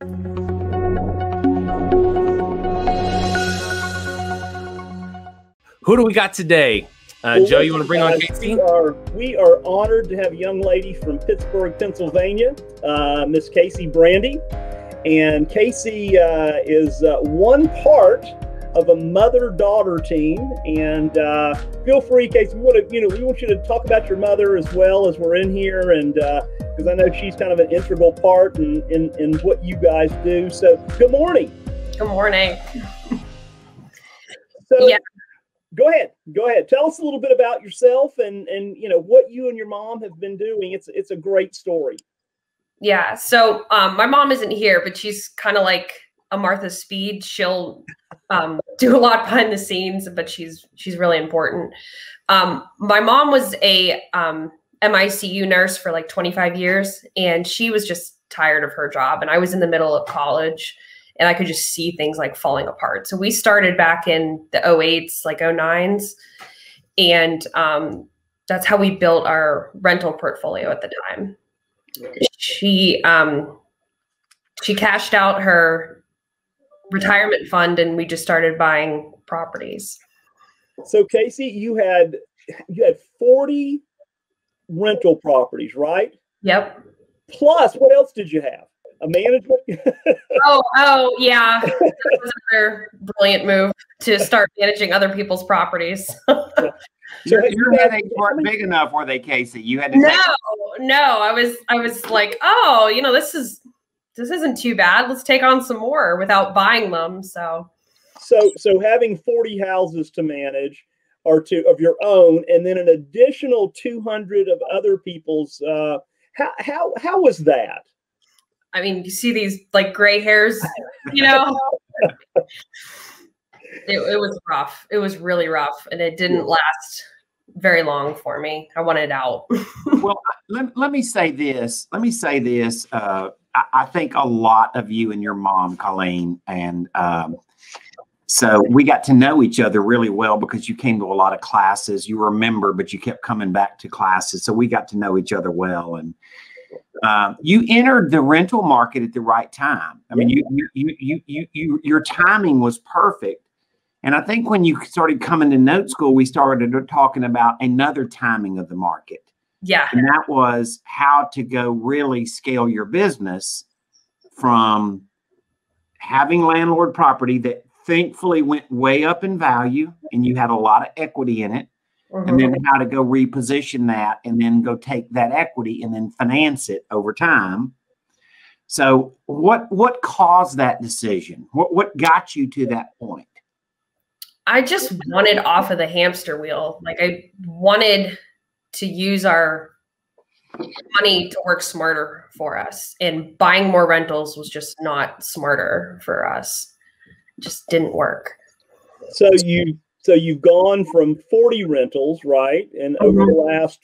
Who do we got today? Joe, you want to bring on Casey? We are honored to have a young lady from Pittsburgh, Pennsylvania, Miss Casey Brandy. And Casey is one part of a mother-daughter team. And feel free, Casey. We want you to talk about your mother as well as we're in here, and because I know she's kind of an integral part in what you guys do. So, good morning. Good morning. So, yeah. Go ahead. Tell us a little bit about yourself and what you and your mom have been doing. It's a great story. Yeah. So my mom isn't here, but she's kind of like a Martha Speed. She'll do a lot behind the scenes, but she's really important. My mom was a MICU nurse for like 25 years, and she was just tired of her job. And I was in the middle of college, and I could just see things like falling apart. So we started back in the 08s, like 09s. And that's how we built our rental portfolio at the time. She cashed out her retirement fund, and we just started buying properties. So Casey, you had 40 rental properties, right? Yep. Plus, what else did you have? A management? oh, yeah. That was another brilliant move to start managing other people's properties. So your headaches weren't big enough, were they, Casey? You had to No. I was like, this isn't too bad. Let's take on some more without buying them. So having 40 houses to manage or of your own, and then an additional 200 of other people's. How was that? I mean, you see these like gray hairs, It was rough. It was really rough, and it didn't last very long for me. I wanted out. Well, let me say this. I think a lot of you and your mom, Colleen, and so we got to know each other really well because you came to a lot of classes. You were a member, but you kept coming back to classes. So we got to know each other well. And you entered the rental market at the right time. I mean, your timing was perfect. And I think when you started coming to Note School, we started talking about another timing of the market. Yeah. And that was how to go really scale your business from having landlord property that thankfully went way up in value and you had a lot of equity in it. And then how to go reposition that and then go take that equity and then finance it over time. So what caused that decision? What got you to that point? I just wanted off of the hamster wheel. Like I wanted to use our money to work smarter for us, and buying more rentals was just not smarter for us. It just didn't work. So you've gone from 40 rentals, right? And over the last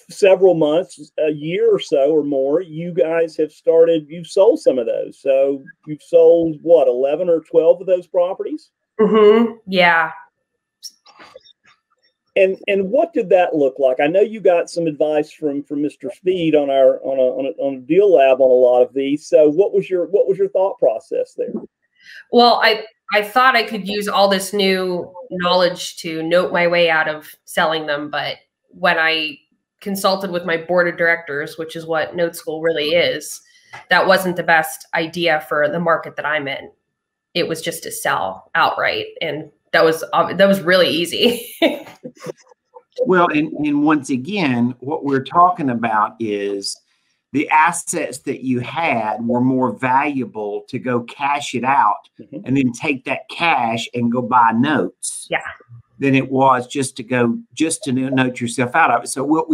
several months, a year or so or more, you guys you've sold some of those. So you've sold what, 11 or 12 of those properties? Yeah. And what did that look like? I know you got some advice from Mr. Speed on a deal lab on a lot of these. So what was your thought process there? Well, I thought I could use all this new knowledge to note my way out of selling them. But when I consulted with my board of directors, which is what Note School really is, that wasn't the best idea for the market that I'm in. It was just to sell outright. And that was really easy. Well, and once again, what we're talking about is the assets that you had were more valuable to go cash it out and then take that cash and go buy notes than it was just to note yourself out of it. So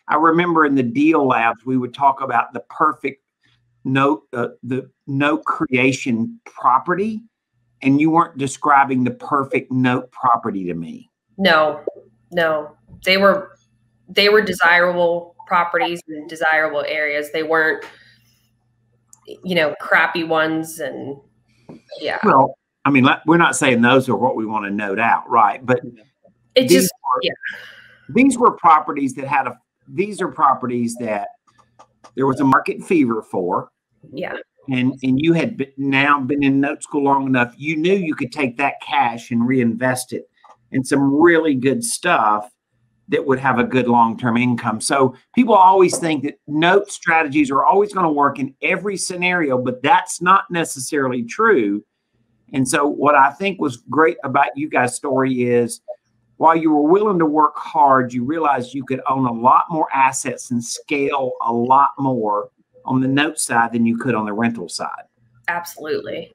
I remember in the deal labs, we would talk about the perfect note, the note creation property, and you weren't describing the perfect note property to me. No, they were desirable properties in desirable areas. They weren't, crappy ones. And yeah. Well, I mean, we're not saying those are what we want to note out, right? But these are properties that there was a market fever for. Yeah. and you had now been in note school long enough, you knew you could take that cash and reinvest it in some really good stuff that would have a good long-term income. So people always think that note strategies are always going to work in every scenario, but that's not necessarily true. And so what I think was great about you guys' story is while you were willing to work hard, you realized you could own a lot more assets and scale a lot more on the note side than you could on the rental side. Absolutely.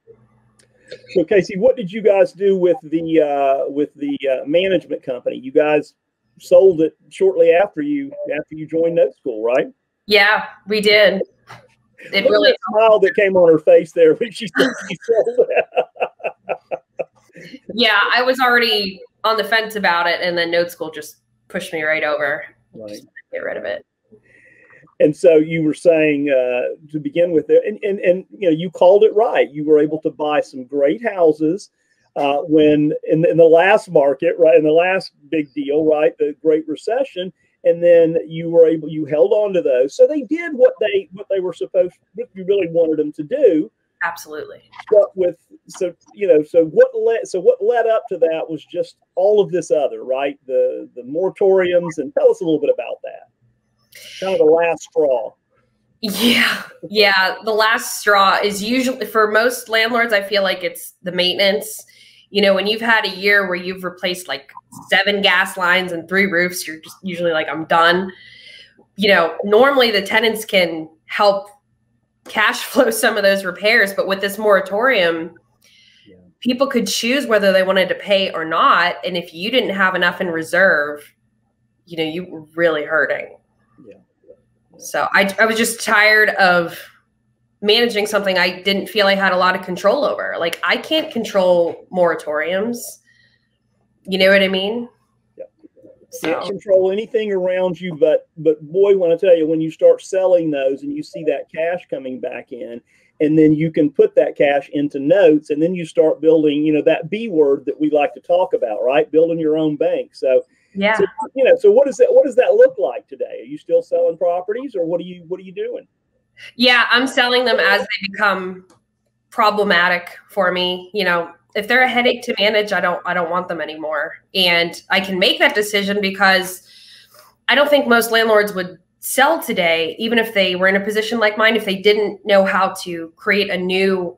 So Casey, what did you guys do with the management company? You guys sold it shortly after you joined Note School, right? Yeah, we did. It What really was that smile that came on her face there when she said she sold it. Yeah, I was already on the fence about it, and then Note School just pushed me right over. Right. Just get rid of it. And so you were saying to begin with, and you know, you called it right. You were able to buy some great houses when in the last market, right, in the last big deal, right, the Great Recession, and then you held on to those. So they did what they were supposed, what you really wanted them to do. Absolutely. But so what led up to that was just all of this other, right, the moratoriums, and tell us a little bit about that. Kind of the last straw. Yeah. The last straw is usually, for most landlords, I feel like it's the maintenance. You know, when you've had a year where you've replaced like 7 gas lines and 3 roofs, you're just usually like, I'm done. You know, normally the tenants can help cash flow some of those repairs, but with this moratorium, people could choose whether they wanted to pay or not. And if you didn't have enough in reserve, you know, you were really hurting. So I was just tired of managing something I didn't feel I had a lot of control over. Like, I can't control moratoriums. You know what I mean? Yeah. Can't control anything around you, but boy, when I tell you, when you start selling those and you see that cash coming back in, and then you can put that cash into notes, and then you start building, you know, that B word that we like to talk about, right? Building your own bank. So yeah. So, you know, so what does that look like today? Are you still selling properties, or what are you doing? Yeah, I'm selling them as they become problematic for me. You know, if they're a headache to manage, I don't want them anymore. And I can make that decision because I don't think most landlords would sell today, even if they were in a position like mine, if they didn't know how to create a new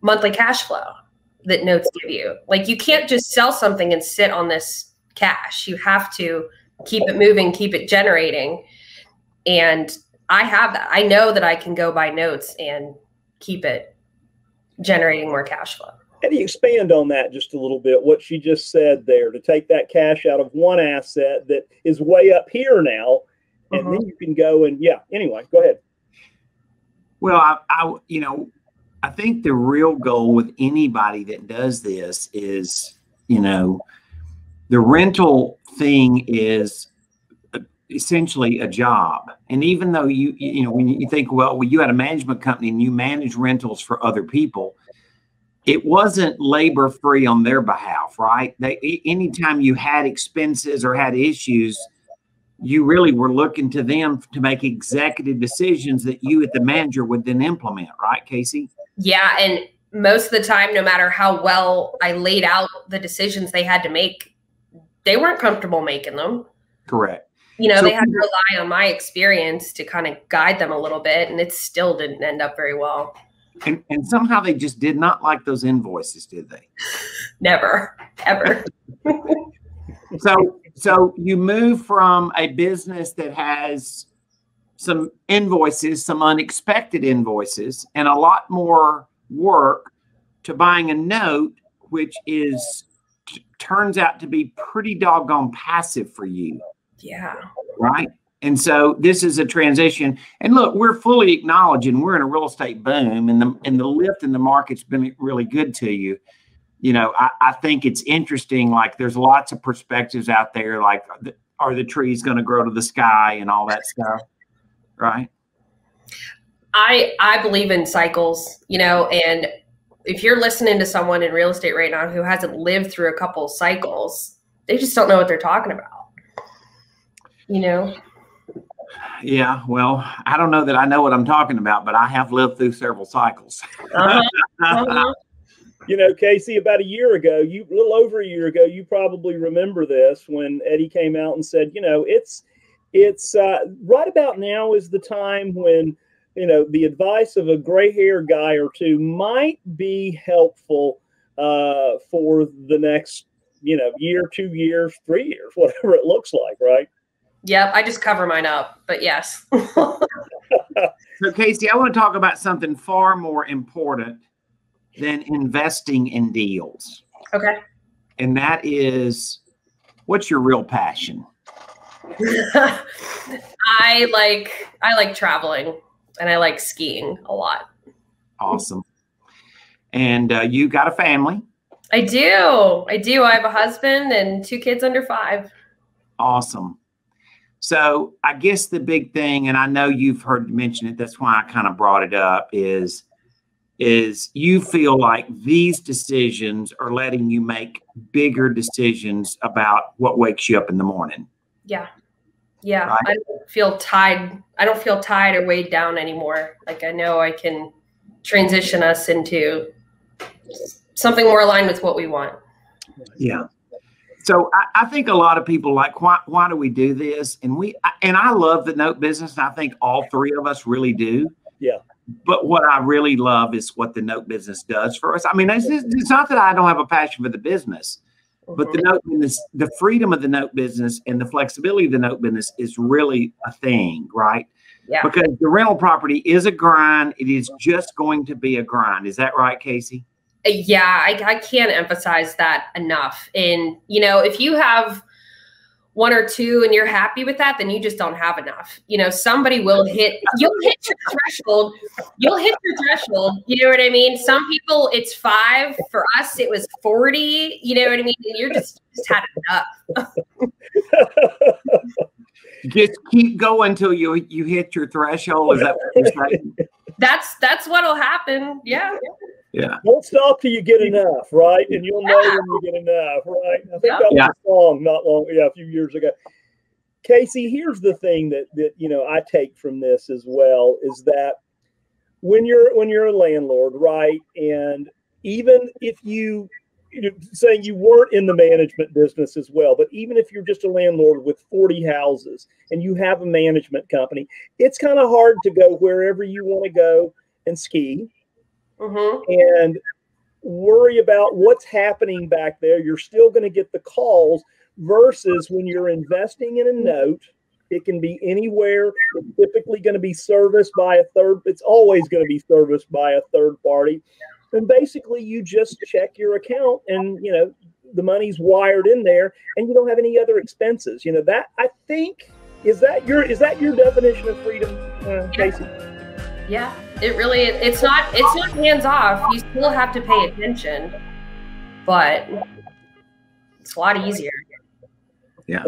monthly cash flow that notes give you. Like, you can't just sell something and sit on this cash. You have to keep it moving, keep it generating. And I have that. I know that I can go buy notes and keep it generating more cash flow. How do you expand on that just a little bit, what she just said there, to take that cash out of one asset that is way up here now, and then you can go and, anyway, go ahead. Well, I think the real goal with anybody that does this is, you know, the rental thing is essentially a job. And even though you know, when you think, well, you had a management company and you manage rentals for other people, it wasn't labor free on their behalf, right? Anytime you had expenses or had issues, you really were looking to them to make executive decisions that you, as the manager, would then implement, right, Casey? Yeah. And most of the time, no matter how well I laid out the decisions they had to make, they weren't comfortable making them. Correct. You know, so they had to rely on my experience to kind of guide them a little bit, and it still didn't end up very well. And somehow they just did not like those invoices, did they? Never, ever. So you move from a business that has some invoices, some unexpected invoices, and a lot more work, to buying a note, which turns out to be pretty doggone passive for you. Yeah. Right. And so this is a transition. And look, we're fully acknowledging we're in a real estate boom, and the lift in the market's been really good to you. You know, I think it's interesting. Like, there's lots of perspectives out there, like, are the trees going to grow to the sky and all that stuff? Right. I believe in cycles, you know, and if you're listening to someone in real estate right now who hasn't lived through a couple of cycles, they just don't know what they're talking about. You know? Yeah, well, I don't know that I know what I'm talking about, but I have lived through several cycles. You know, Casey, about a year ago, a little over a year ago, you probably remember this when Eddie came out and said, you know, it's right about now is the time when, you know, the advice of a gray-haired guy or two might be helpful for the next, you know, year, 2 years, 3 years, whatever it looks like, right? Yep, I just cover mine up, but yes. So, Casey, I want to talk about something far more important than investing in deals. Okay. And that is, what's your real passion? I like traveling, and I like skiing a lot. Awesome. And you got a family? I do. I have a husband and 2 kids under 5. Awesome. So I guess the big thing, and I know you've heard me mention it, that's why I kind of brought it up, is you feel like these decisions are letting you make bigger decisions about what wakes you up in the morning. Yeah. Yeah. Right? I don't feel tied. I don't feel tied or weighed down anymore. Like, I know I can transition us into something more aligned with what we want. Yeah. So I think a lot of people like, why do we do this? And I love the note business. And I think all 3 of us really do. Yeah. But what I really love is what the note business does for us. I mean, it's not that I don't have a passion for the business, but the note business, the freedom of the note business and the flexibility of the note business is really a thing, right? Yeah. Because the rental property is a grind. It is just going to be a grind. Is that right, Casey? Yeah, I can't emphasize that enough. And, you know, if you have 1 or 2 and you're happy with that, then you just don't have enough. You know, somebody will you'll hit your threshold. You'll hit your threshold. You know what I mean? Some people, it's 5. For us, it was 40. You know what I mean? And you're just had enough. Just keep going until you hit your threshold. Is that what you're saying? That's what'll happen. Yeah. Yeah. Don't stop till you get enough, right? And you'll know when you get enough, right? I think that was a song a few years ago. Casey, here's the thing that you know I take from this as well is that when you're a landlord, right? And even if you saying you weren't in the management business as well, but even if you're just a landlord with 40 houses and you have a management company, it's kind of hard to go wherever you want to go and ski. And worry about what's happening back there. You're still going to get the calls versus when you're investing in a note, it can be anywhere. It's typically going to be serviced by a third. It's always going to be serviced by a third party. And basically you just check your account and, you know, the money's wired in there and you don't have any other expenses. You know, that I think, is that your definition of freedom, Casey? Yeah, it really is. It's not hands off. You still have to pay attention, but it's a lot easier. Yeah.